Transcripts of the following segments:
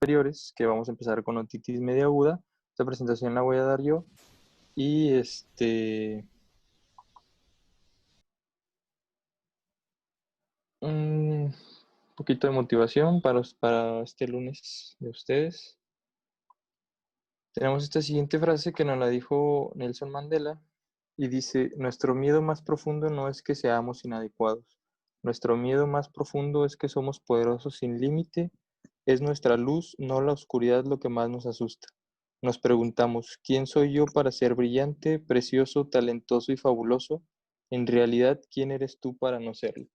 superiores, que vamos a empezar con otitis media aguda. Esta presentación la voy a dar yo. Y un poquito de motivación para este lunes de ustedes. Tenemos esta siguiente frase que nos la dijo Nelson Mandela y dice: nuestro miedo más profundo no es que seamos inadecuados. Nuestro miedo más profundo es que somos poderosos sin límite. Es nuestra luz, no la oscuridad, lo que más nos asusta. Nos preguntamos: ¿quién soy yo para ser brillante, precioso, talentoso y fabuloso? En realidad, ¿quién eres tú para no serlo?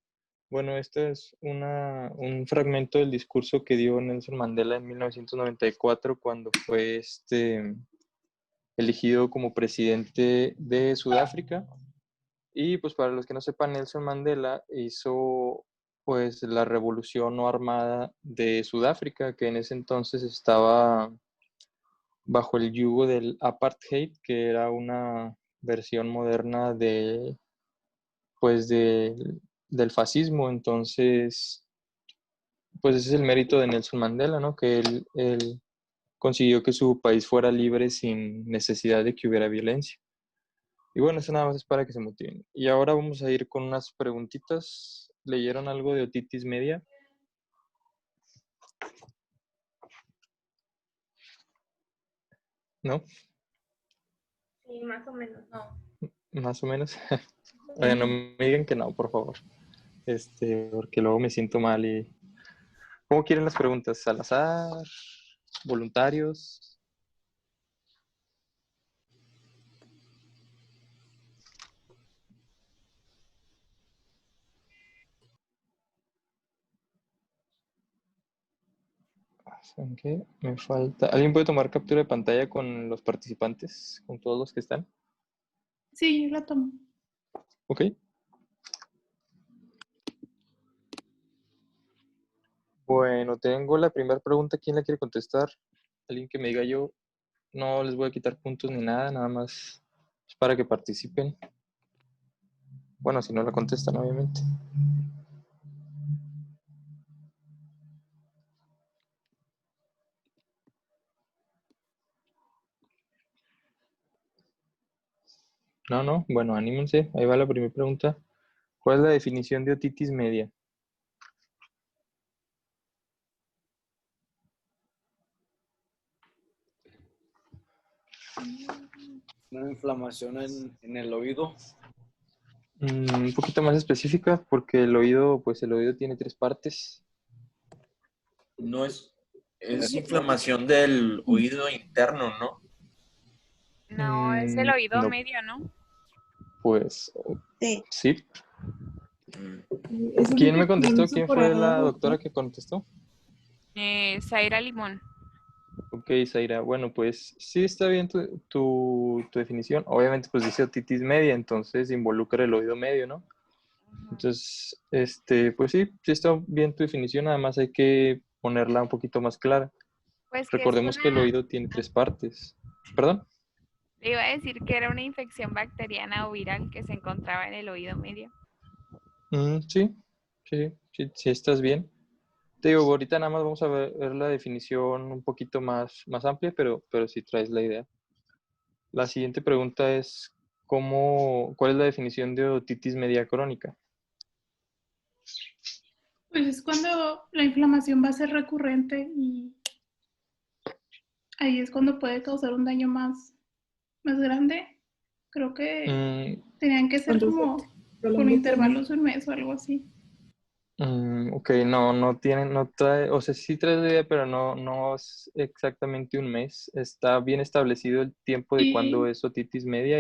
Bueno, este es un fragmento del discurso que dio Nelson Mandela en 1994 cuando fue elegido como presidente de Sudáfrica. Y pues para los que no sepan, Nelson Mandela hizo pues la revolución no armada de Sudáfrica, que en ese entonces estaba bajo el yugo del apartheid, que era una versión moderna pues del fascismo. Entonces, pues ese es el mérito de Nelson Mandela, ¿no? Que él consiguió que su país fuera libre sin necesidad de que hubiera violencia. Y bueno, eso nada más es para que se motiven. Y ahora vamos a ir con unas preguntitas. ¿Leyeron algo de otitis media? ¿No? Sí, más o menos, no. Más o menos. No me digan que no, por favor. Porque luego me siento mal y... ¿Cómo quieren las preguntas? ¿Al azar? ¿Voluntarios? ¿Saben qué? Me falta... ¿Alguien puede tomar captura de pantalla con los participantes? ¿Con todos los que están? Sí, yo la tomo. Ok. Bueno, tengo la primera pregunta. ¿Quién la quiere contestar? Alguien que me diga yo. No les voy a quitar puntos ni nada, nada más es para que participen. Bueno, si no la contestan, obviamente. No. Bueno, anímense. Ahí va la primera pregunta. ¿Cuál es la definición de otitis media? Una inflamación en el oído. Un poquito más específica, porque el oído tiene 3 partes. No es inflamación del oído interno, ¿no? No, es el oído No, medio, ¿no? pues Sí. sí. Eso ¿Quién dijo me contestó? Alonso ¿Quién por fue ahí, la ¿no? doctora que contestó? Zaira Limón. Ok, Zaira. Bueno, pues sí está bien tu definición. Obviamente, pues dice otitis media, entonces involucra el oído medio, ¿no? Entonces, pues sí está bien tu definición, además hay que ponerla un poquito más clara. Pues que es Recordemos que el una, oído tiene 3 partes. ¿Perdón? le iba a decir que era una infección bacteriana o viral que se encontraba en el oído medio. Sí, estás bien. Te digo, ahorita nada más vamos a ver la definición un poquito más amplia, pero sí traes la idea. La siguiente pregunta es, ¿cuál es la definición de otitis media crónica? Pues es cuando la inflamación va a ser recurrente y ahí es cuando puede causar un daño más grande. Creo que tenían que ser como con intervalos de un mes o algo así. Ok, no trae, o sea, sí trae la idea, pero no es exactamente un mes. Está bien establecido el tiempo de cuándo es otitis media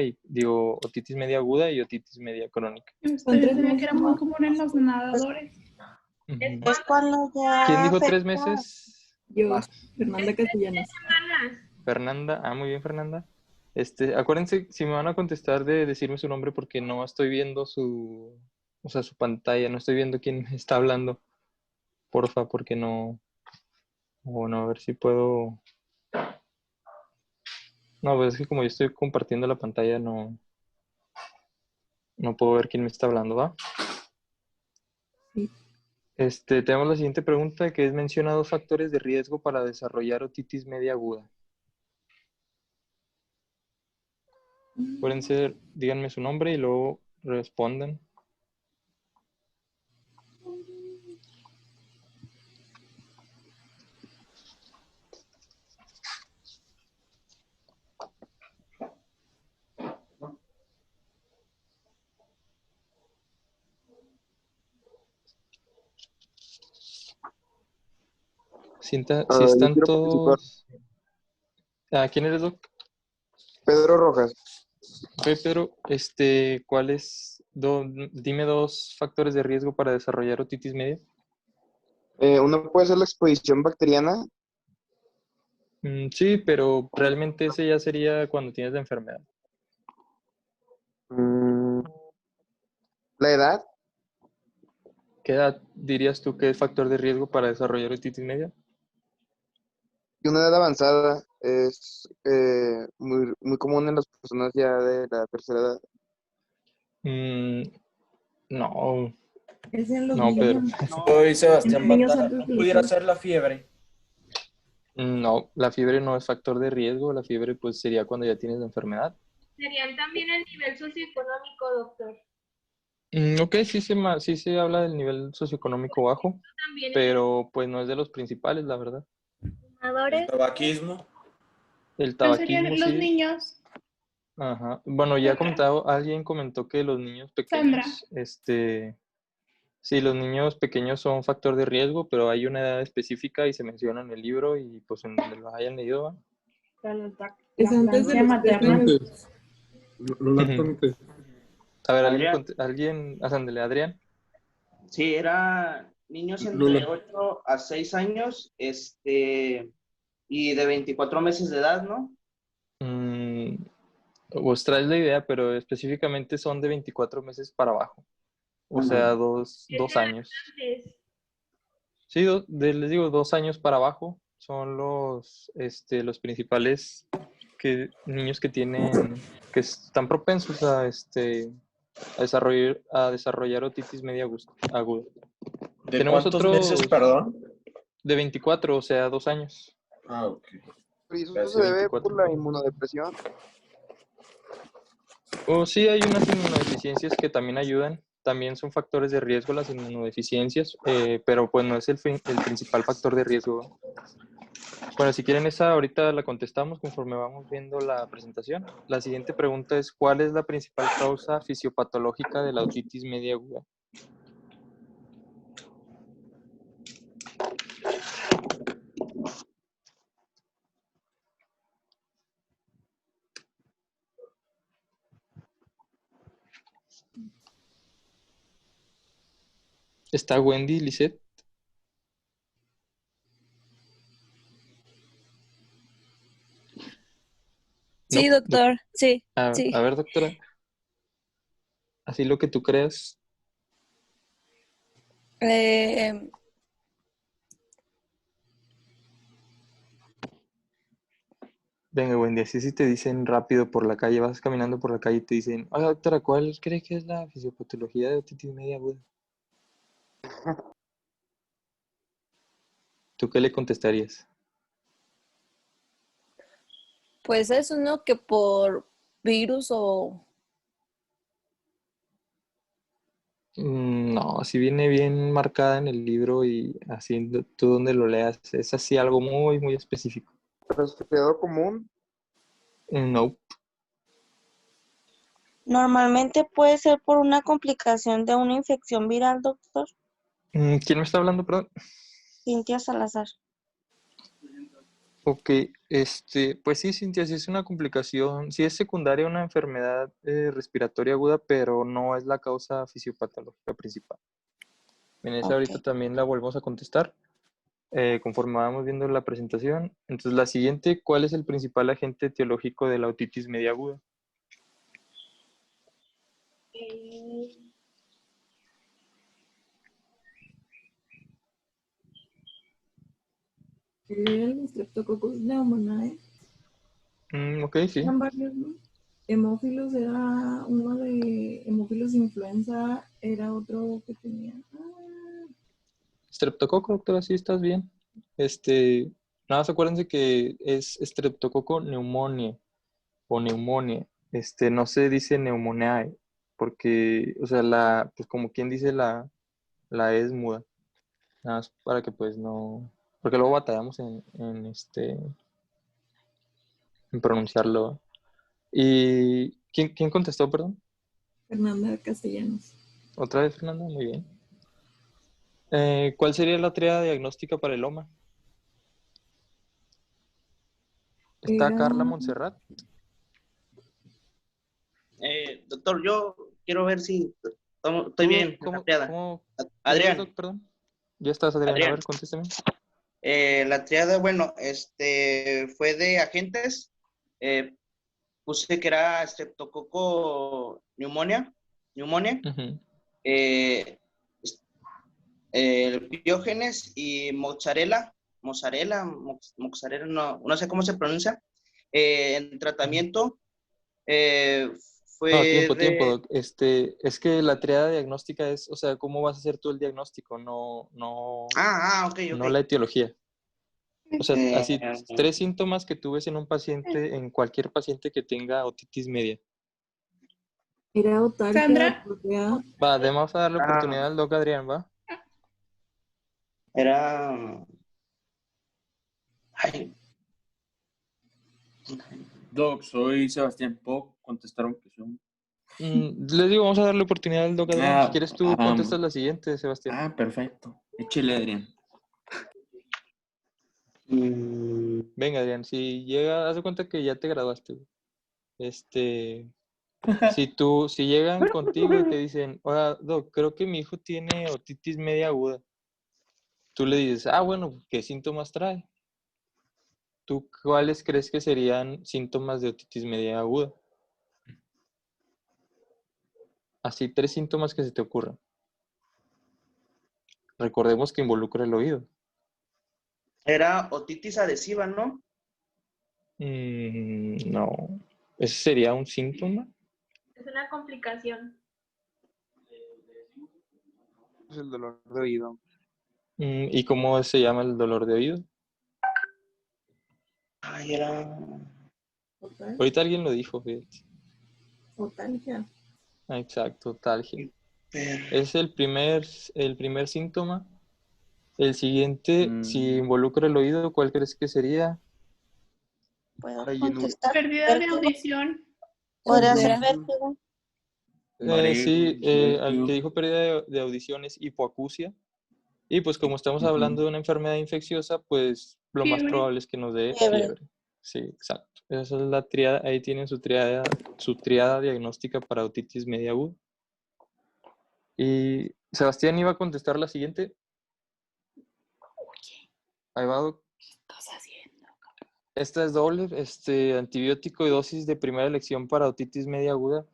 otitis media aguda y otitis media crónica. Ustedes sabía que era muy común en los nadadores. Ujú. Es cuando ya ¿Quién dijo 3 afecta. meses? Yo, Fernanda Castellanos. Fernanda. Muy bien, Fernanda. Acuérdense, si me van a contestar, de decirme su nombre porque no estoy viendo su pantalla, no estoy viendo quién está hablando. Porfa, porque no. Bueno, a ver si puedo. No, pues es que como yo estoy compartiendo la pantalla, no puedo ver quién me está hablando, ¿va? Sí. Tenemos la siguiente pregunta que es menciona 2 factores de riesgo para desarrollar otitis media aguda. Pueden ser, díganme su nombre y luego respondan. Si Yo están quiero participar. todos... ¿Quién eres, Doc? Pedro Rojas. Ok, Pedro, ¿cuáles? Dime 2 factores de riesgo para desarrollar otitis media. Uno puede ser la exposición bacteriana. Sí, pero realmente ese ya sería cuando tienes la enfermedad. mm, la edad. ¿Qué edad dirías tú que es factor de riesgo para desarrollar otitis media? Y una edad avanzada es muy, muy común en las personas ya de la tercera edad. No, Es en los no, Pedro. niños. Soy Sebastián Niños Batalla. antes ¿No de pudiera los ser la fiebre? No, la fiebre no es factor de riesgo. La fiebre pues sería cuando ya tienes la enfermedad. Serían también el nivel socioeconómico, doctor. Ok, sí se habla del nivel socioeconómico bajo, También pero pues no es de los principales, la verdad. ¿El fumadores. tabaquismo? El ¿Cuáles serían tabaquismo los sí. niños? Ajá. Bueno, ya alguien comentó que los niños Sandra. pequeños, sí, los niños pequeños son factor de riesgo, pero hay una edad específica y se menciona en el libro y pues en donde lo hayan leído. ¿Va? Es antes de los 3 años. Los lactantes. A ver, Adrián. ándale, Adrián. Sí, era niños Lula. entre 8 a 6 años, y de 24 meses de edad, ¿no? Os traes la idea, pero específicamente son de 24 meses para abajo. O sea, dos años. Sí, les digo, 2 años para abajo son los principales niños que están propensos a desarrollar otitis media aguda. ¿De Tenemos cuántos otros meses, perdón? de 24, o sea, 2 años. Ah, ok. Pero eso Casi se debe 24. por la inmunodepresión. Sí, hay unas inmunodeficiencias que también ayudan. También son factores de riesgo las inmunodeficiencias, pero pues no es el principal factor de riesgo. Bueno, si quieren esa ahorita la contestamos conforme vamos viendo la presentación. La siguiente pregunta es, ¿cuál es la principal causa fisiopatológica de la otitis media aguda? ¿Está Wendy, Lisette? Sí, No, doctor, sí, sí. A ver, doctora. Así lo que tú creas. Venga, Wendy, así si te dicen rápido por la calle, vas caminando por la calle y te dicen, oiga, doctora, ¿cuál cree que es la fisiopatología de otitis media aguda? ¿Tú qué le contestarías? Pues es uno que por virus o... No, si viene bien marcada en el libro y así tú donde lo leas, es así algo muy, muy específico. Resfriado común. No. Normalmente puede ser por una complicación de una infección viral, doctor. ¿Quién me está hablando, perdón? Cintia Salazar. Ok, pues sí, Cintia, sí es una complicación, sí es secundaria a una enfermedad respiratoria aguda, pero no es la causa fisiopatológica principal. En esa ahorita también la volvemos a contestar conforme vamos viendo la presentación. Entonces, la siguiente, ¿cuál es el principal agente etiológico de la otitis media aguda? El Streptococcus pneumoniae. Ok, sí. Eran varios, ¿no? Hemófilos era uno de hemófilos influenza, era otro que tenía. Streptococo, doctora, sí, estás bien. Nada más acuérdense que es Streptococo pneumoniae o neumonía. No se dice neumoniae, porque, o sea, pues como quien dice la E es muda. Nada más para que pues no, porque luego batallamos en pronunciarlo. ¿Y quién contestó, perdón? Fernanda Castellanos. ¿Otra vez, Fernanda? Muy bien. ¿Cuál sería la tríada diagnóstica para el loma? ¿Está Era- Carla Montserrat? Doctor, yo quiero ver si estoy bien. ¿Cómo? Adrián. Doc, perdón. Ya estás, Adrián. Adrián. A ver, contéstame. La triada, bueno, fue de agentes. Puse que era Streptococo neumonía. Ujú. Piógenes y mozzarella, no sé cómo se pronuncia. En tratamiento fue No, tiempo, de... Doc. Es que la triada diagnóstica es, o sea, ¿cómo vas a hacer tú el diagnóstico? No ok. la etiología. O sea, así, Eh, 3 síntomas que tú ves en un paciente, en cualquier paciente que tenga otitis media. Era otalgia. Sandra. Va, vamos a darle oportunidad al doc Adrián, ¿va? Era... Ay. Doc, soy Sebastián. ¿Puedo contestar una cuestión? Les digo, vamos a darle oportunidad al doc Adrián. Si quieres tú contestas la siguiente, Sebastián. Perfecto. Échale, Adrián. Venga, Adrián, si llega, haz de cuenta que ya te graduaste, güey. Si llegan contigo y te dicen, oiga, doc, creo que mi hijo tiene otitis media aguda. Tú le dices, bueno, ¿qué síntomas trae? ¿Tú cuáles crees que serían síntomas de otitis media aguda? Así, 3 síntomas que se te ocurran. Recordemos que involucra el oído. Era otitis adhesiva, ¿no? No. ¿Ese sería un síntoma? Es una complicación. Es el dolor de oído. ¿Y cómo se llama el dolor de oído? Ay, era... Ahorita alguien lo dijo, fíjate. Otalgia. Exacto, otalgia. Es el primer síntoma. El siguiente, si involucra el oído, ¿cuál crees que sería? ¿Puedo contestar? Pérdida de audición. ¿Podría ser Sordera. vértigo? Sí, al que dijo pérdida de audición es hipoacusia. Y pues como estamos hablando de una enfermedad infecciosa, pues lo más Fiebre. probable es que nos dé Fiebre. fiebre. Sí, exacto. Esa es la triada, ahí tienen su triada diagnóstica para otitis media aguda. Y Sebastián iba a contestar la siguiente. Ahí va, doc. ¿Qué estás haciendo? Esta es doble, antibiótico y dosis de primera elección para otitis media aguda.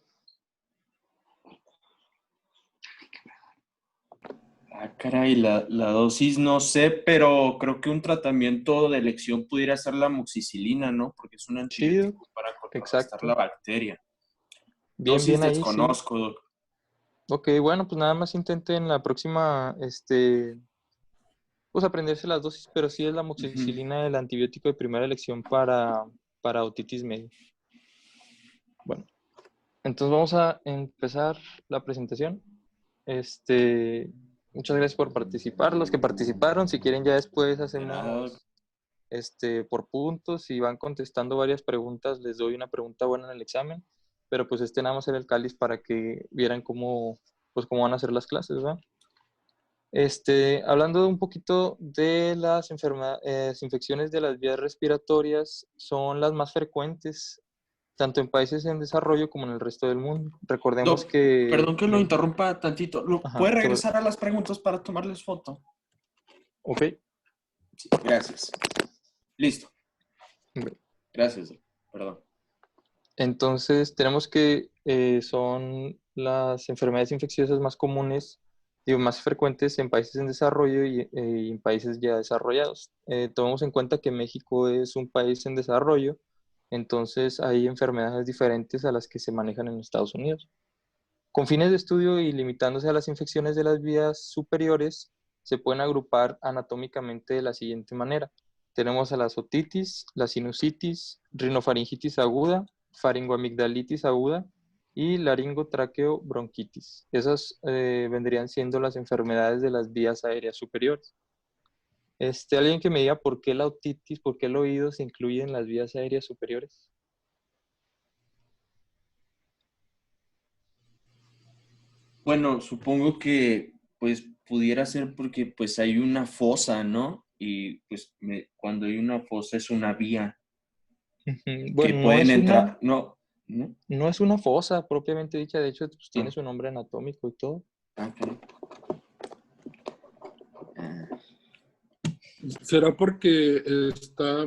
Caray, la dosis no sé, pero creo que un tratamiento de elección pudiera ser la amoxicilina, ¿no? Porque es un antibiótico para contrarrestar la bacteria. Bien, Dosis bien ahí, desconozco, Doc. Ok, bueno, pues nada más intenten la próxima, pues aprenderse las dosis, pero sí es la amoxicilina el antibiótico de primera elección para otitis media. Bueno, entonces vamos a empezar la presentación. Muchas gracias por participar. Los que participaron, si quieren ya después hacemos por puntos. Si van contestando varias preguntas, les doy una pregunta buena en el examen. Pero pues nada más era el cáliz para que vieran cómo van a ser las clases, ¿verdad? Hablando un poquito de las infecciones de las vías respiratorias, son las más frecuentes, tanto en países en desarrollo como en el resto del mundo. Recordemos Doc, que... Perdón que lo interrumpa tantito. ¿Puede regresar sobre... a las preguntas para tomarles foto? Ok. Sí, gracias. Listo. Okay. Gracias, perdón. Entonces, tenemos que son las enfermedades infecciosas más comunes, más frecuentes en países en desarrollo y en países ya desarrollados. Tomemos en cuenta que México es un país en desarrollo, entonces hay enfermedades diferentes a las que se manejan en Estados Unidos. Con fines de estudio y limitándose a las infecciones de las vías superiores, se pueden agrupar anatómicamente de la siguiente manera. Tenemos a las otitis, la sinusitis, rinofaringitis aguda, faringoamigdalitis aguda y laringotraqueobronquitis. Esas vendrían siendo las enfermedades de las vías aéreas superiores. Alguien que me diga por qué la otitis, por qué el oído se incluye en las vías aéreas superiores. Bueno, supongo que pues pudiera ser porque pues hay una fosa, ¿no? Y pues cuando hay una fosa es una vía Bueno, que pueden entrar, no, ¿no? No es una fosa propiamente dicha, de hecho pues, tiene su nombre anatómico y todo. Okay. ¿Será porque está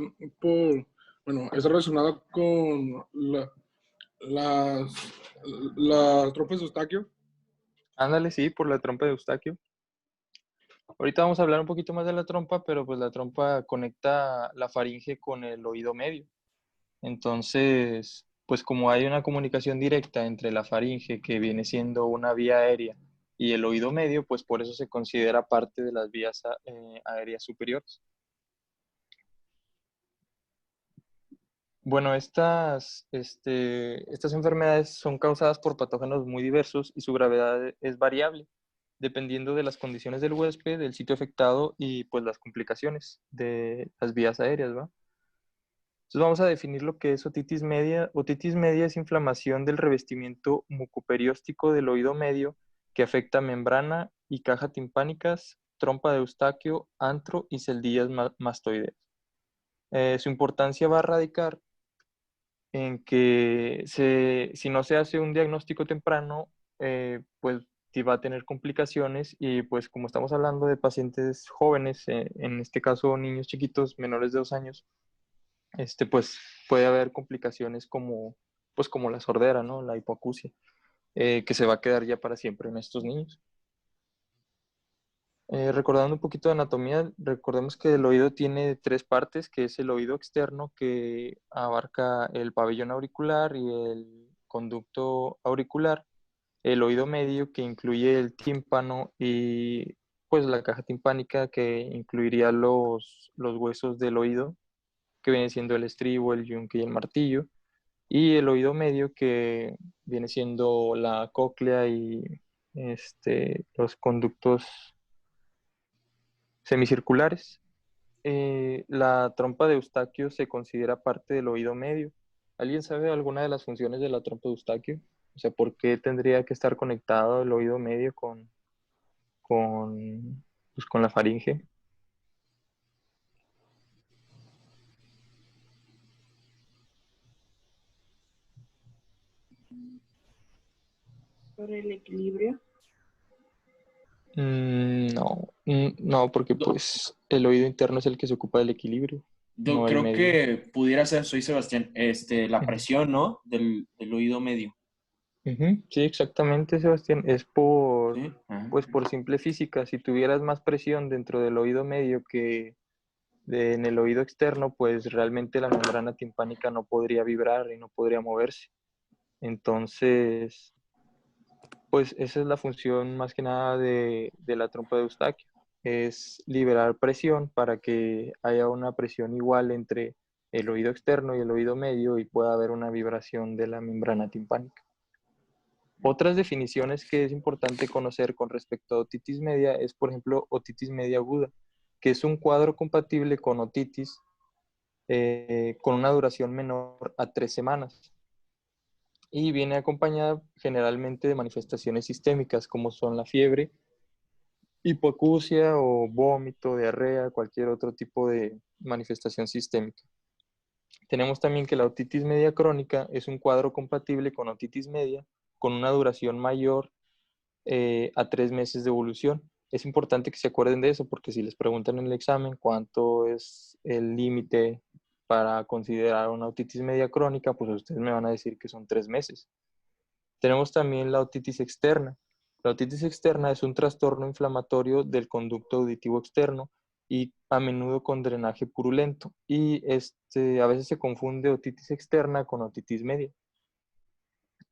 es relacionada con la trompa de Eustaquio? Ándale, sí, por la trompa de Eustaquio. Ahorita vamos a hablar un poquito más de la trompa, pero pues la trompa conecta la faringe con el oído medio. Entonces, pues como hay una comunicación directa entre la faringe, que viene siendo una vía aérea, y el oído medio, pues por eso se considera parte de las vías aéreas superiores. Bueno, estas enfermedades son causadas por patógenos muy diversos y su gravedad es variable, dependiendo de las condiciones del huésped, del sitio afectado y pues las complicaciones de las vías aéreas, ¿va? Entonces vamos a definir lo que es otitis media. Otitis media es inflamación del revestimiento mucoperióstico del oído medio que afecta membrana y caja timpánicas, trompa de Eustaquio, antro y celdillas mastoideas. Su importancia va a radicar en que si no se hace un diagnóstico temprano, pues va a tener complicaciones y pues como estamos hablando de pacientes jóvenes, en este caso niños chiquitos menores de 2 años, pues puede haber complicaciones pues como la sordera, ¿no? La hipoacusia, que se va a quedar ya para siempre en estos niños. Recordando un poquito de anatomía, recordemos que el oído tiene 3 partes, que es el oído externo, que abarca el pabellón auricular y el conducto auricular, el oído medio, que incluye el tímpano y pues la caja timpánica, que incluiría los huesos del oído, que viene siendo el estribo, el yunque y el martillo, y el oído medio, que viene siendo la cóclea y los conductos semicirculares. La trompa de Eustaquio se considera parte del oído medio. ¿Alguien sabe alguna de las funciones de la trompa de Eustaquio? O sea, ¿por qué tendría que estar conectado el oído medio pues, con la faringe? ¿Por el equilibrio? No, porque pues el oído interno es el que se ocupa del equilibrio. Yo no creo el medio. que pudiera ser, soy Sebastián, la presión, ¿no? Del oído medio. Sí, exactamente, Sebastián. Es por, ¿Sí? pues por simple física. Si tuvieras más presión dentro del oído medio que en el oído externo, pues realmente la membrana timpánica no podría vibrar y no podría moverse. Entonces, pues esa es la función más que nada de la trompa de Eustaquio. Es liberar presión para que haya una presión igual entre el oído externo y el oído medio y pueda haber una vibración de la membrana timpánica. Otras definiciones que es importante conocer con respecto a otitis media es, por ejemplo, otitis media aguda, que es un cuadro compatible con otitis con una duración menor a 3 semanas y viene acompañada generalmente de manifestaciones sistémicas como son la fiebre, hipoacusia o vómito, diarrea, cualquier otro tipo de manifestación sistémica. Tenemos también que la otitis media crónica es un cuadro compatible con otitis media con una duración mayor a 3 meses de evolución. Es importante que se acuerden de eso porque si les preguntan en el examen cuánto es el límite para considerar una otitis media crónica, pues ustedes me van a decir que son 3 meses. Tenemos también la otitis externa. La otitis externa es un trastorno inflamatorio del conducto auditivo externo y a menudo con drenaje purulento. Y a veces se confunde otitis externa con otitis media.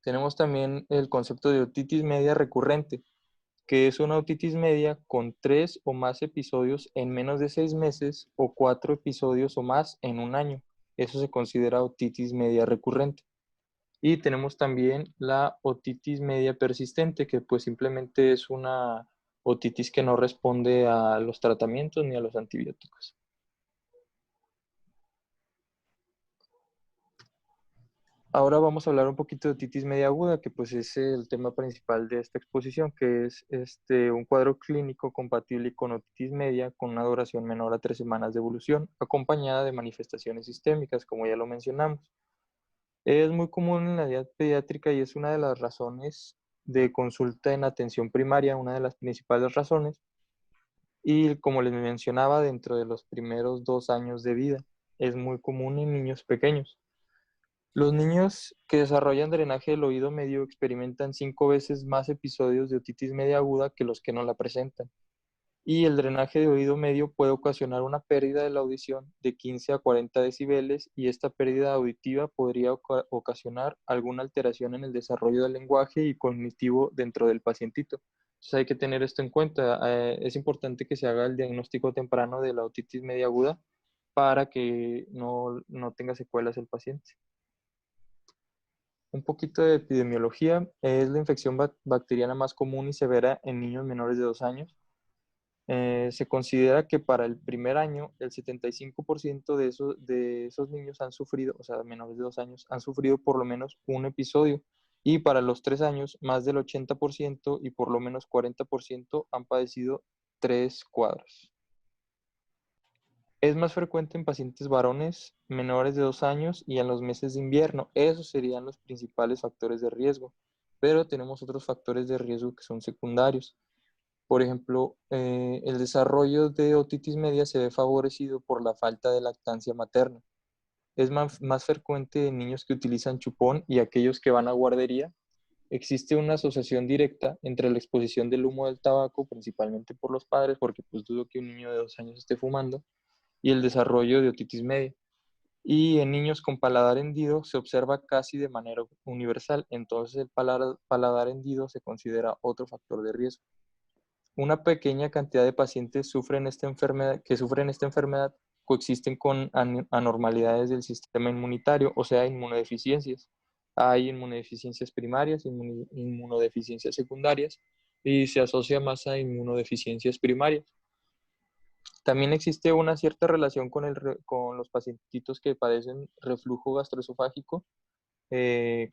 Tenemos también el concepto de otitis media recurrente. que es una otitis media con 3 o más episodios en menos de 6 meses o 4 episodios o más en un año. Eso se considera otitis media recurrente. Y tenemos también la otitis media persistente, que pues simplemente es una otitis que no responde a los tratamientos ni a los antibióticos. Ahora vamos a hablar un poquito de otitis media aguda, que pues es el tema principal de esta exposición, que es un cuadro clínico compatible con otitis media con una duración menor a 3 semanas de evolución, acompañada de manifestaciones sistémicas, como ya lo mencionamos. Es muy común en la edad pediátrica y es una de las razones de consulta en atención primaria, una de las principales razones. Y como les mencionaba, dentro de los primeros 2 años de vida, es muy común en niños pequeños. Los niños que desarrollan drenaje del oído medio experimentan 5 veces más episodios de otitis media aguda que los que no la presentan. Y el drenaje de oído medio puede ocasionar una pérdida de la audición de 15 a 40 decibeles y esta pérdida auditiva podría ocasionar alguna alteración en el desarrollo del lenguaje y cognitivo dentro del pacientito. Entonces hay que tener esto en cuenta. Es importante que se haga el diagnóstico temprano de la otitis media aguda para que no tenga secuelas el paciente. Un poquito de epidemiología. Es la infección bacteriana más común y severa en niños menores de 2 años. Se considera que para el primer año el 75% de esos niños han sufrido, o sea, menores de 2 años, han sufrido por lo menos un episodio. Y para los 3 años, más del 80% y por lo menos 40% han padecido 3 cuadros. Es más frecuente en pacientes varones menores de 2 años y en los meses de invierno. Esos serían los principales factores de riesgo. Pero tenemos otros factores de riesgo que son secundarios. Por ejemplo, el desarrollo de otitis media se ve favorecido por la falta de lactancia materna. Es más frecuente en niños que utilizan chupón y aquellos que van a guardería. Existe una asociación directa entre la exposición del humo del tabaco, principalmente por los padres, porque pues dudo que un niño de 2 años esté fumando, y el desarrollo de otitis media. Y en niños con paladar hendido se observa casi de manera universal, entonces el paladar hendido se considera otro factor de riesgo. Una pequeña cantidad de pacientes que sufren esta enfermedad coexisten con anormalidades del sistema inmunitario, o sea, inmunodeficiencias. Hay inmunodeficiencias primarias, inmunodeficiencias secundarias, y se asocia más a inmunodeficiencias primarias. También existe una cierta relación con los pacientitos que padecen reflujo gastroesofágico.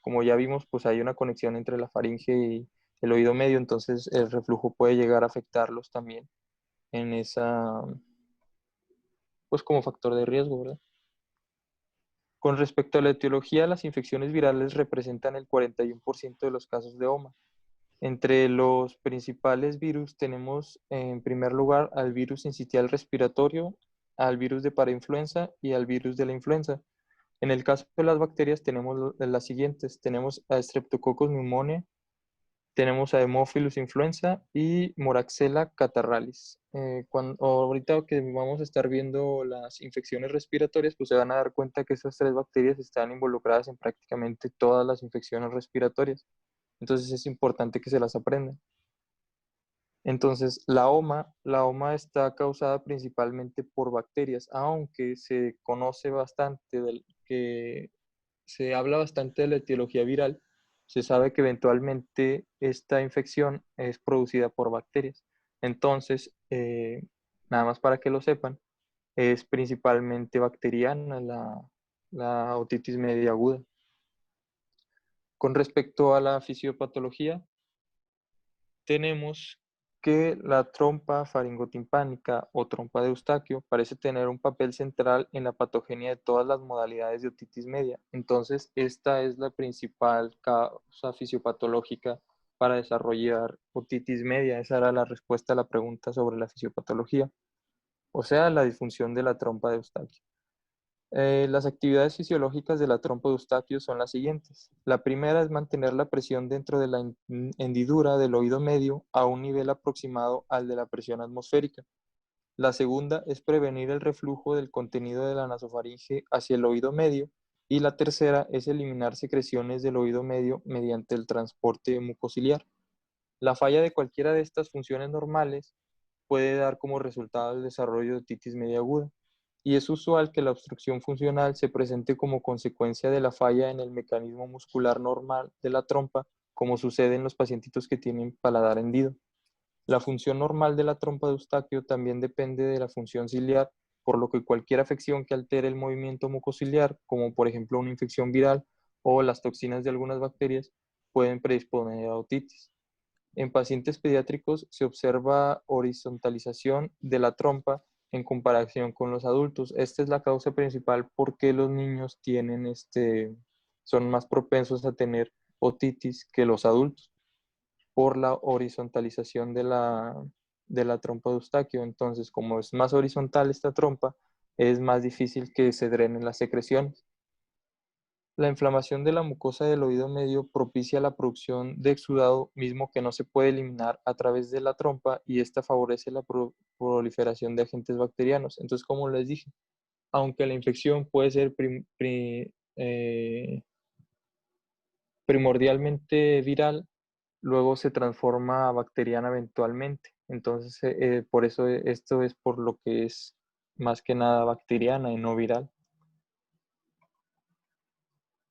Como ya vimos, pues hay una conexión entre la faringe y el oído medio, entonces el reflujo puede llegar a afectarlos también en pues como factor de riesgo, ¿verdad? Con respecto a la etiología, las infecciones virales representan el 41% de los casos de OMA. Entre los principales virus tenemos en primer lugar al virus sincitial respiratorio, al virus de parainfluenza y al virus de la influenza. En el caso de las bacterias tenemos las siguientes. Tenemos a Streptococcus pneumoniae, tenemos a Haemophilus influenza y Moraxella catarrhalis. Ahorita que vamos a estar viendo las infecciones respiratorias, pues se van a dar cuenta que esas 3 bacterias están involucradas en prácticamente todas las infecciones respiratorias. Entonces es importante que se las aprendan. Entonces, la OMA está causada principalmente por bacterias, aunque se conoce bastante, se habla bastante de la etiología viral. Se sabe que eventualmente esta infección es producida por bacterias. Entonces, nada más para que lo sepan, es principalmente bacteriana la otitis media aguda. Con respecto a la fisiopatología, tenemos que la trompa faringotimpánica o trompa de Eustaquio parece tener un papel central en la patogenia de todas las modalidades de otitis media. Entonces, esta es la principal causa fisiopatológica para desarrollar otitis media. Esa era la respuesta a la pregunta sobre la fisiopatología, o sea, la disfunción de la trompa de Eustaquio. Las actividades fisiológicas de la trompa de Eustaquio son las siguientes. La primera es mantener la presión dentro de la hendidura del oído medio a un nivel aproximado al de la presión atmosférica. La segunda es prevenir el reflujo del contenido de la nasofaringe hacia el oído medio. Y la tercera es eliminar secreciones del oído medio mediante el transporte mucociliar. La falla de cualquiera de estas funciones normales puede dar como resultado el desarrollo de otitis media aguda. Y es usual que la obstrucción funcional se presente como consecuencia de la falla en el mecanismo muscular normal de la trompa, como sucede en los pacientitos que tienen paladar hendido. La función normal de la trompa de Eustaquio también depende de la función ciliar, por lo que cualquier afección que altere el movimiento mucociliar, como por ejemplo una infección viral o las toxinas de algunas bacterias, pueden predisponer a otitis. En pacientes pediátricos se observa horizontalización de la trompa en comparación con los adultos. Esta es la causa principal por qué los niños son más propensos a tener otitis que los adultos, por la horizontalización de la trompa de Eustaquio. Entonces, como es más horizontal esta trompa, es más difícil que se drenen las secreciones. La inflamación de la mucosa del oído medio propicia la producción de exudado mismo que no se puede eliminar a través de la trompa, y esta favorece la proliferación de agentes bacterianos. Entonces, como les dije, aunque la infección puede ser primordialmente viral, luego se transforma a bacteriana eventualmente. Entonces, por eso esto es por lo que es más que nada bacteriana y no viral.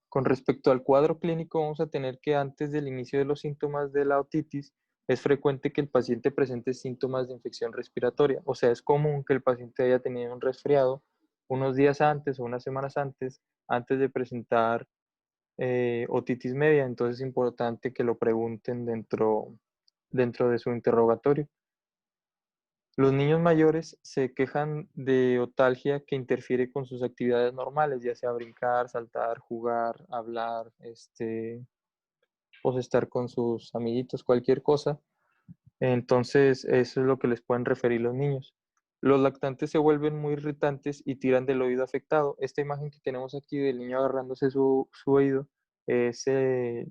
Con respecto al cuadro clínico, vamos a tener que antes del inicio de los síntomas de la otitis, es frecuente que el paciente presente síntomas de infección respiratoria. O sea, es común que el paciente haya tenido un resfriado unos días antes o unas semanas antes de presentar otitis media. Entonces es importante que lo pregunten dentro de su interrogatorio. Los niños mayores se quejan de otalgia que interfiere con sus actividades normales, ya sea brincar, saltar, jugar, hablar, pues estar con sus amiguitos, cualquier cosa. Entonces, eso es lo que les pueden referir los niños. Los lactantes se vuelven muy irritantes y tiran del oído afectado. Esta imagen que tenemos aquí del niño agarrándose su oído es,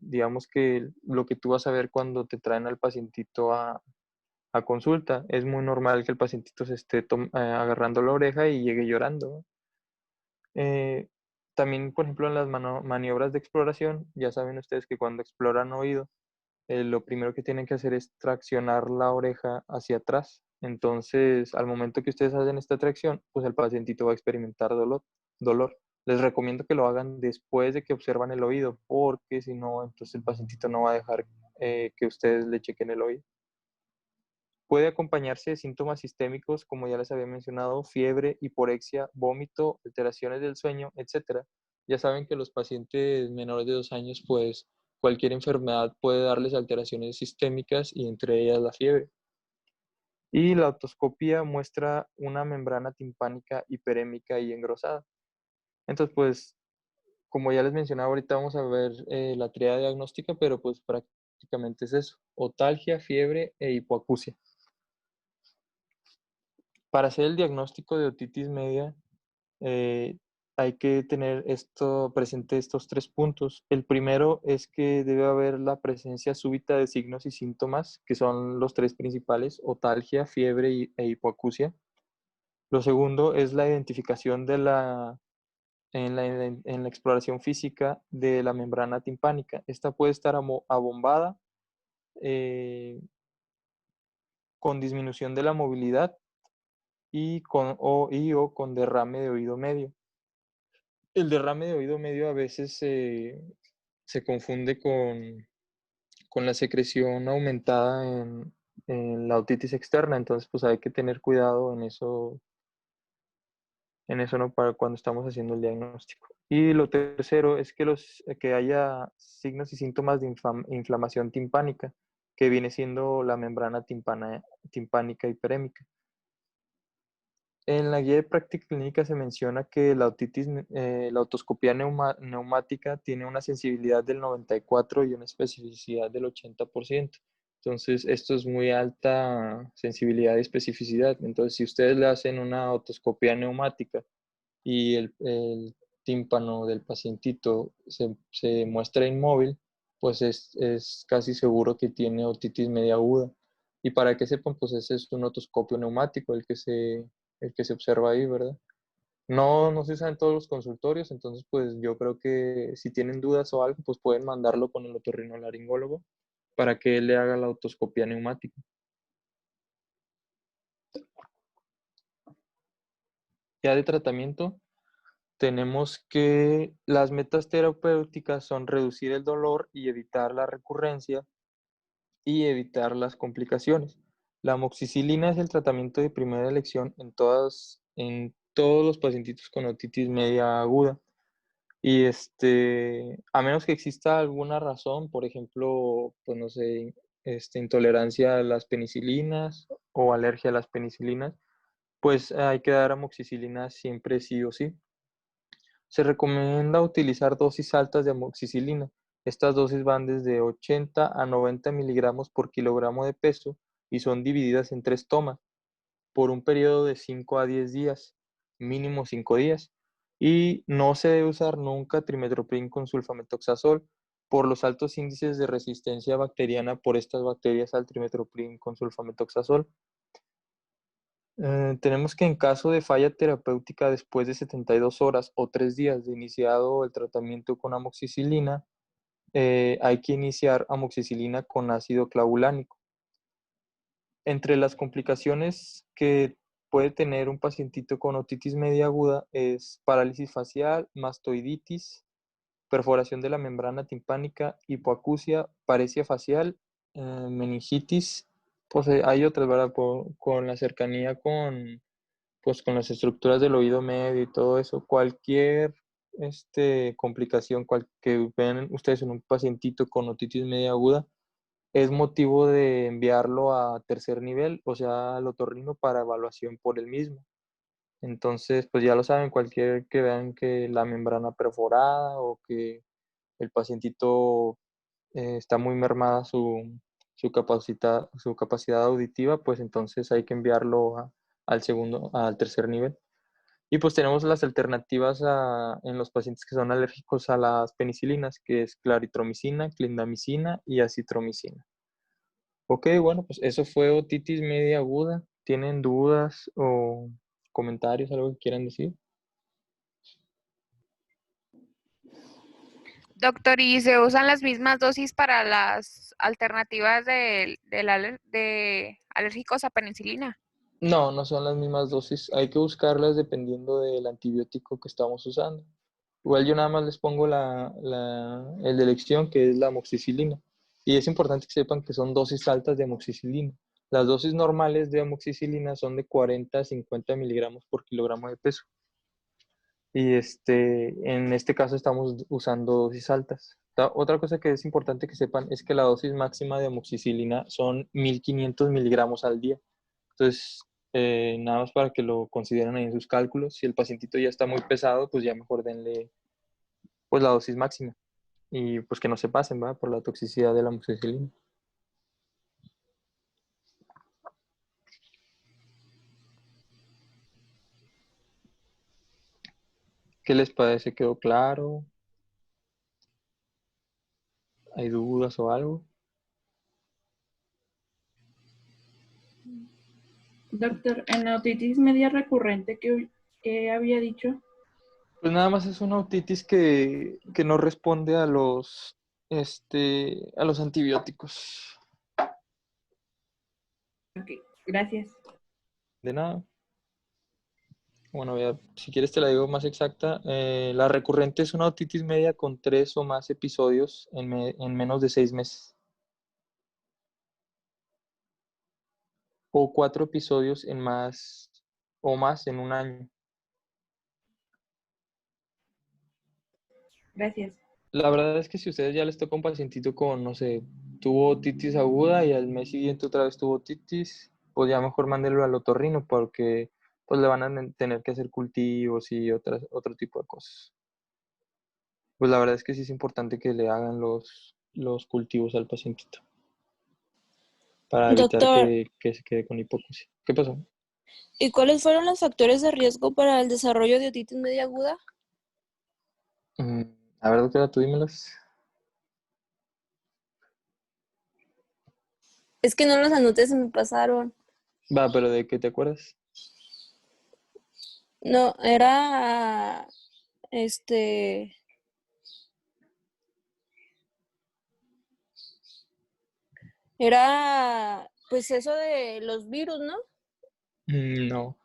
digamos que lo que tú vas a ver cuando te traen al pacientito a consulta. Es muy normal que el pacientito se esté agarrando la oreja y llegue llorando. También, por ejemplo, en las maniobras de exploración, ya saben ustedes que cuando exploran oído, lo primero que tienen que hacer es traccionar la oreja hacia atrás. Entonces, al momento que ustedes hacen esta tracción, pues el pacientito va a experimentar dolor. Les recomiendo que lo hagan después de que observan el oído, porque si no, entonces el pacientito no va a dejar que ustedes le chequen el oído. Puede acompañarse de síntomas sistémicos, como ya les había mencionado, fiebre, hiporexia, vómito, alteraciones del sueño, etc. Ya saben que los pacientes menores de 2 años, pues cualquier enfermedad puede darles alteraciones sistémicas y entre ellas la fiebre. Y la otoscopia muestra una membrana timpánica hiperémica y engrosada. Entonces, pues, como ya les mencionaba, ahorita vamos a ver la tríada diagnóstica, pero pues prácticamente es eso: otalgia, fiebre e hipoacusia. Para hacer el diagnóstico de otitis media, hay que tener presente estos 3 puntos. El primero es que debe haber la presencia súbita de signos y síntomas, que son los 3 principales: otalgia, fiebre e hipoacusia. Lo segundo es la identificación en la exploración física de la membrana timpánica. Esta puede estar abombada, con disminución de la movilidad y o con derrame de oído medio. El derrame de oído medio a veces se confunde con la secreción aumentada en la otitis externa. Entonces, pues hay que tener cuidado en eso, ¿no?, para cuando estamos haciendo el diagnóstico. Y lo tercero es que haya signos y síntomas de inflamación timpánica, que viene siendo la membrana timpánica hiperémica. En la guía de práctica clínica se menciona que la otoscopia neumática tiene una sensibilidad del 94% y una especificidad del 80%. Entonces, esto es muy alta sensibilidad y especificidad. Entonces, si ustedes le hacen una otoscopia neumática y el tímpano del pacientito se muestra inmóvil, pues es casi seguro que tiene otitis media aguda. Y para que sepan, pues ese es un otoscopio neumático el que se observa ahí, ¿verdad? No se usa en todos los consultorios. Entonces pues yo creo que si tienen dudas o algo, pues pueden mandarlo con el otorrinolaringólogo para que él le haga la otoscopia neumática. Ya de tratamiento, tenemos que las metas terapéuticas son reducir el dolor y evitar la recurrencia y evitar las complicaciones. La amoxicilina es el tratamiento de primera elección en todos los pacientitos con otitis media aguda. Y a menos que exista alguna razón, por ejemplo, pues no sé, intolerancia a las penicilinas o alergia a las penicilinas, pues hay que dar amoxicilina siempre sí o sí. Se recomienda utilizar dosis altas de amoxicilina. Estas dosis van desde 80 a 90 miligramos por kilogramo de peso y son divididas en 3 tomas por un periodo de 5 a 10 días, mínimo 5 días. Y no se debe usar nunca trimethoprim con sulfamethoxazol por los altos índices de resistencia bacteriana por estas bacterias al trimethoprim con sulfamethoxazol. Tenemos que en caso de falla terapéutica después de 72 horas o 3 días de iniciado el tratamiento con amoxicilina, hay que iniciar amoxicilina con ácido clavulánico. Entre las complicaciones que puede tener un pacientito con otitis media aguda es parálisis facial, mastoiditis, perforación de la membrana timpánica, hipoacusia, paresia facial, meningitis. Pues hay otras, ¿verdad? Con la cercanía con las estructuras del oído medio y todo eso. Cualquier complicación que vean ustedes en un pacientito con otitis media aguda, es motivo de enviarlo a tercer nivel, o sea, al otorrino para evaluación por el mismo. Entonces, pues ya lo saben, cualquier que vean que la membrana perforada o que el pacientito está muy mermada su capacidad auditiva, pues entonces hay que enviarlo al tercer nivel. Y pues tenemos las alternativas en los pacientes que son alérgicos a las penicilinas, que es claritromicina, clindamicina y acitromicina. Ok, bueno, pues eso fue otitis media aguda. ¿Tienen dudas o comentarios, algo que quieran decir? Doctor, ¿y se usan las mismas dosis para las alternativas de alérgicos a penicilina? No, no son las mismas dosis. Hay que buscarlas dependiendo del antibiótico que estamos usando. Igual yo nada más les pongo el de elección, que es la amoxicilina. Y es importante que sepan que son dosis altas de amoxicilina. Las dosis normales de amoxicilina son de 40 a 50 miligramos por kilogramo de peso. Y en este caso estamos usando dosis altas. Otra cosa que es importante que sepan es que la dosis máxima de amoxicilina son 1500 miligramos al día. Entonces, nada más para que lo consideren ahí en sus cálculos. Si el pacientito ya está muy pesado, pues ya mejor denle pues la dosis máxima. Y pues que no se pasen, ¿va? Por la toxicidad de la amoxicilina. ¿Qué les parece? ¿Quedó claro? ¿Hay dudas o algo? Doctor, en la otitis media recurrente, ¿qué había dicho? Pues nada más es una otitis que no responde a los antibióticos. Ok, gracias. De nada. Bueno, si quieres te la digo más exacta. La recurrente es una otitis media con 3 o más episodios en menos de 6 meses. O 4 episodios en más en un año. Gracias. La verdad es que si a ustedes ya les toca un pacientito con, no sé, tuvo otitis aguda y al mes siguiente otra vez tuvo otitis, pues ya mejor mándelo al otorrino porque pues le van a tener que hacer cultivos y otro tipo de cosas. Pues la verdad es que sí es importante que le hagan los cultivos al pacientito para evitar Doctor, que se quede con hipoacusia. ¿Qué pasó? ¿y cuáles fueron los factores de riesgo para el desarrollo de otitis media aguda? A ver, doctora, tú dímelos. Es que no los anoté, se me pasaron. Va, pero ¿de qué te acuerdas? No, era este Era, pues eso de los virus, ¿no? No.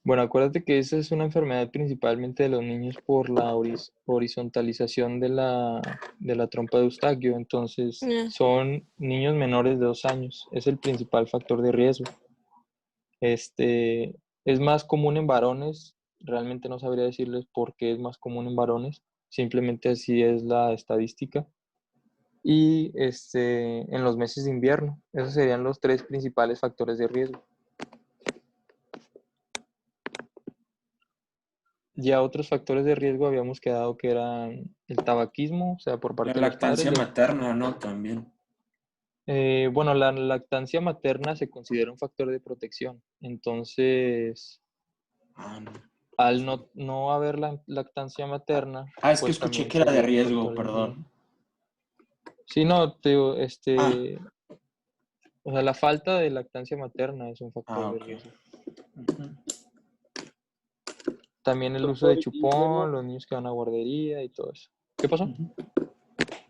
Bueno, acuérdate que esa es una enfermedad principalmente de los niños por la horizontalización de la trompa de Eustaquio. Entonces, son niños menores de 2 años. Es el principal factor de riesgo. Es más común en varones. Realmente no sabría decirles por qué es más común en varones. Simplemente así es la estadística. Y en los meses de invierno. Esos serían los 3 principales factores de riesgo. Ya otros factores de riesgo habíamos quedado que eran el tabaquismo, o sea, por parte de La los padres. lactancia materna, ¿no? También. Bueno, la lactancia materna se considera un factor de protección. Entonces, no. Al no haber lactancia materna... Es que escuché que era de riesgo, perdón. Sí, no, te digo, o sea, la falta de lactancia materna es un factor de riesgo. También el uso de chupón, los niños que van a guardería y todo eso. ¿Qué pasó?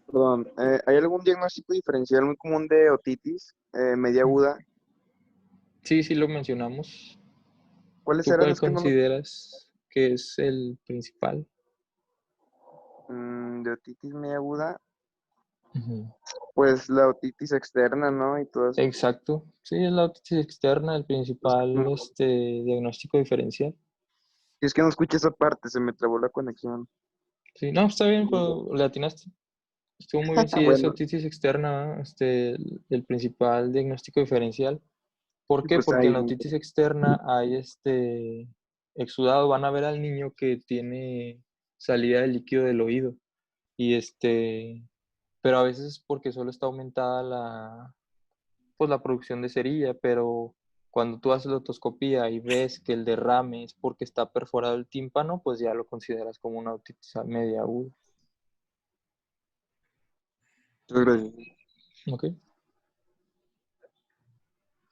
Perdón, ¿hay algún diagnóstico diferencial muy común de otitis media aguda? Sí, lo mencionamos. ¿Cuáles ¿Tú eran cuál los que no? consideras que es el principal? De otitis media aguda. Pues la otitis externa, ¿no? Y todo eso. Exacto. Sí, es la otitis externa, el principal diagnóstico diferencial. Y es que no escuché esa parte, se me trabó la conexión. Sí, no, está bien, pero le atinaste. Estuvo muy bien. Sí, es otitis externa, el principal diagnóstico diferencial. ¿Por qué? Pues Porque ahí, en la otitis externa hay exudado. Van a ver al niño que tiene salida de líquido del oído. Y pero a veces es porque solo está aumentada la producción de cerilla, pero cuando tú haces la otoscopía y ves que el derrame es porque está perforado el tímpano, pues ya lo consideras como una otitis media aguda. Gracias. Ok.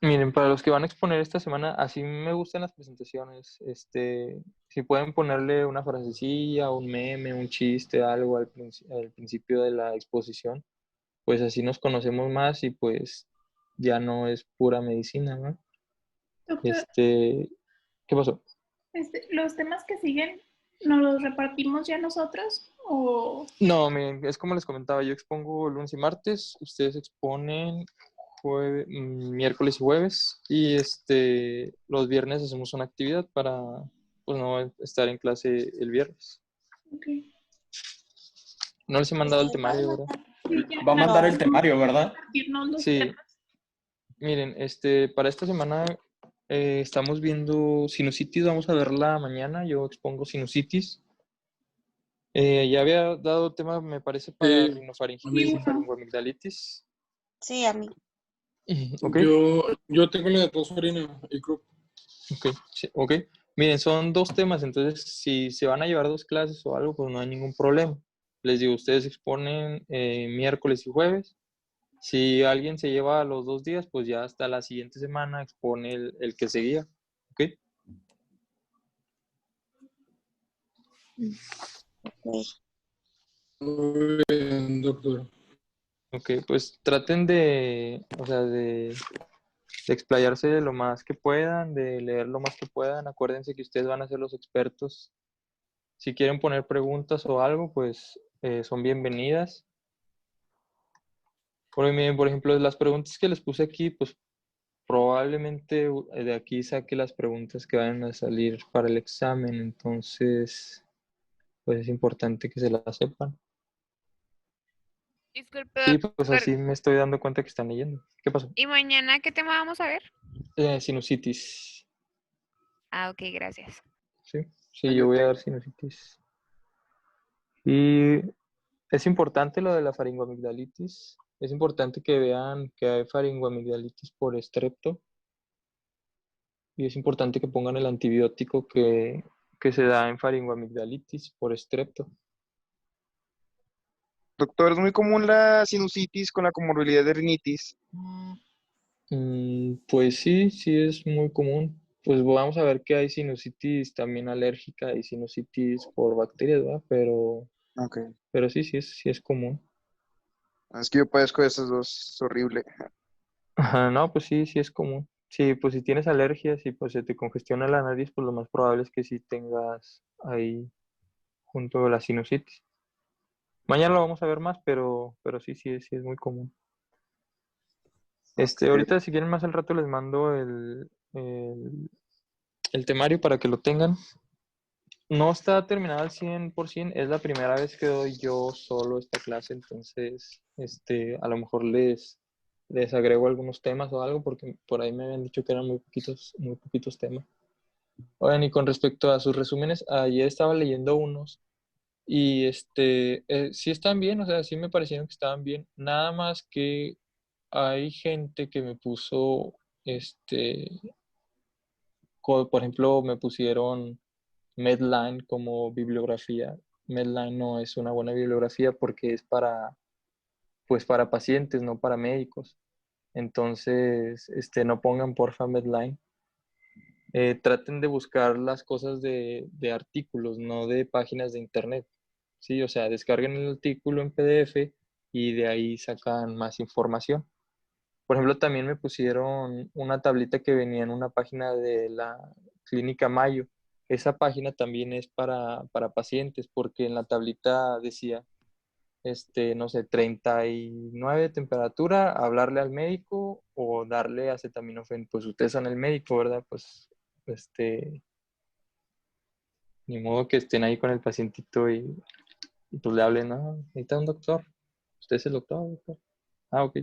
Miren, para los que van a exponer esta semana, así me gustan las presentaciones. Si pueden ponerle una frasecilla, un meme, un chiste, algo al principio de la exposición, pues así nos conocemos más y pues ya no es pura medicina, ¿no? Doctor, ¿Qué pasó? ¿los temas que siguen nos los repartimos ya nosotros o...? No, miren, es como les comentaba, yo expongo lunes y martes, ustedes exponen miércoles y jueves, y los viernes hacemos una actividad para pues no estar en clase el viernes. Okay. No les he mandado el temario, ¿verdad? Va a mandar el temario, ¿verdad? Sí. Miren, para esta semana estamos viendo sinusitis, vamos a verla mañana, yo expongo sinusitis. Ya había dado tema, me parece, para rinofaringitis y faringoamigdalitis. Sí, a mí. Okay. Yo tengo la de tosferina y croup. Ok. Miren, son 2 temas, entonces si se van a llevar 2 clases o algo, pues no hay ningún problema. Les digo, ustedes exponen miércoles y jueves. Si alguien se lleva los 2 días, pues ya hasta la siguiente semana expone el que seguía. ¿Ok? Muy bien, doctor. Ok, pues traten de explayarse lo más que puedan, de leer lo más que puedan. Acuérdense que ustedes van a ser los expertos. Si quieren poner preguntas o algo, pues son bienvenidas. Por ejemplo, las preguntas que les puse aquí, pues probablemente de aquí saque las preguntas que vayan a salir para el examen. Entonces, pues es importante que se las sepan. Disculpe, Sí, doctor. pues así me estoy dando cuenta que están leyendo. ¿Qué pasó? ¿Y mañana qué tema vamos a ver? Sinusitis. Ok, gracias. Sí, yo voy a dar sinusitis. Y es importante lo de la faringoamigdalitis. Es importante que vean que hay faringoamigdalitis por estrepto. Y es importante que pongan el antibiótico que se da en faringoamigdalitis por estrepto. Doctor, ¿es muy común la sinusitis con la comorbilidad de rinitis? Pues sí es muy común. Pues vamos a ver que hay sinusitis también alérgica y sinusitis por bacterias, ¿verdad? Pero sí es común. Es que yo padezco de esas dos, es horrible. Ajá, no, pues sí, sí es común. Sí, pues si tienes alergias y pues se te congestiona la nariz, pues lo más probable es que sí tengas ahí junto a la sinusitis. Mañana lo vamos a ver más, pero sí, sí es muy común. Ahorita si quieren más al rato les mando el temario para que lo tengan. No está terminado al 100%, es la primera vez que doy yo solo esta clase, entonces a lo mejor les agrego algunos temas o algo, porque por ahí me habían dicho que eran muy poquitos temas. Oigan, y con respecto a sus resúmenes, ayer estaba leyendo unos y sí están bien, o sea, sí me parecieron que estaban bien, nada más que hay gente que me puso, por ejemplo, me pusieron Medline como bibliografía. Medline no es una buena bibliografía porque es pues para pacientes, no para médicos. Entonces, no pongan porfa Medline. Traten de buscar las cosas de artículos, no de páginas de internet. Sí, o sea, descarguen el artículo en PDF y de ahí sacan más información. Por ejemplo, también me pusieron una tablita que venía en una página de la Clínica Mayo. Esa página también es para pacientes, porque en la tablita decía, no sé, 39 de temperatura, hablarle al médico o darle acetaminofén. Pues ustedes son el médico, ¿verdad? Pues, ni modo que estén ahí con el pacientito y pues le hablen, no, necesita un doctor. Usted es el doctor. Ah, ok.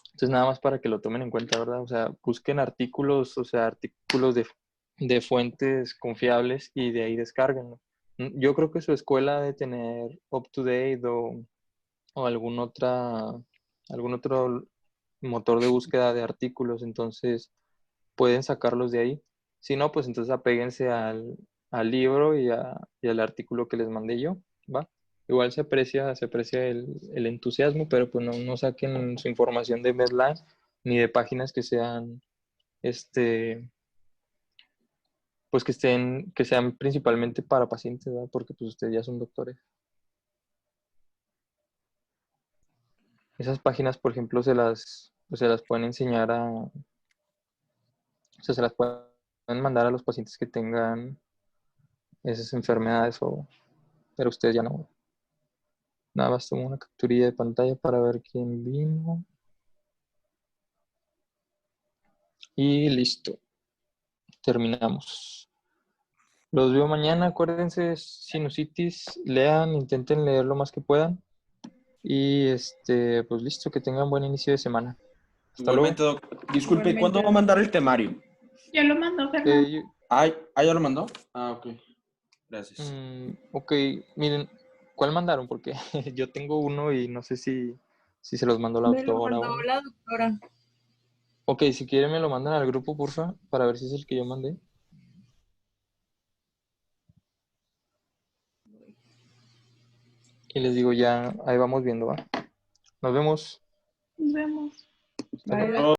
Entonces, nada más para que lo tomen en cuenta, ¿verdad? O sea, busquen artículos, o sea, artículos de fuentes confiables y de ahí descárguenlo. Yo creo que su escuela debe tener UpToDate o algún otro motor de búsqueda de artículos, entonces pueden sacarlos de ahí. Si no, pues entonces apéguense al libro y al artículo que les mandé yo, ¿va? Igual se aprecia el entusiasmo, pero pues no saquen su información de Medline ni de páginas que sean, pues que sean principalmente para pacientes, ¿verdad? Porque pues ustedes ya son doctores. Esas páginas, por ejemplo, pues, se las pueden enseñar o sea, se las pueden mandar a los pacientes que tengan esas enfermedades, pero ustedes ya no. Nada más tomo una capturilla de pantalla para ver quién vino. Y listo. Terminamos. Los veo mañana. Acuérdense, sinusitis, lean, intenten leer lo más que puedan. Y pues listo, que tengan buen inicio de semana. Hasta Igualmente, luego. Disculpe, ¿cuándo va a mandar el temario? Ya lo mandó Fernando. ¿Ya lo mandó? Ah, ok. Gracias. Ok, miren, ¿cuál mandaron? Porque yo tengo uno y no sé si se los mandó la Me lo doctora. mandó la doctora. Ok, si quieren me lo mandan al grupo, porfa, para ver si es el que yo mandé. Y les digo ya, ahí vamos viendo, ¿va? Nos vemos. Nos vemos. Hasta luego.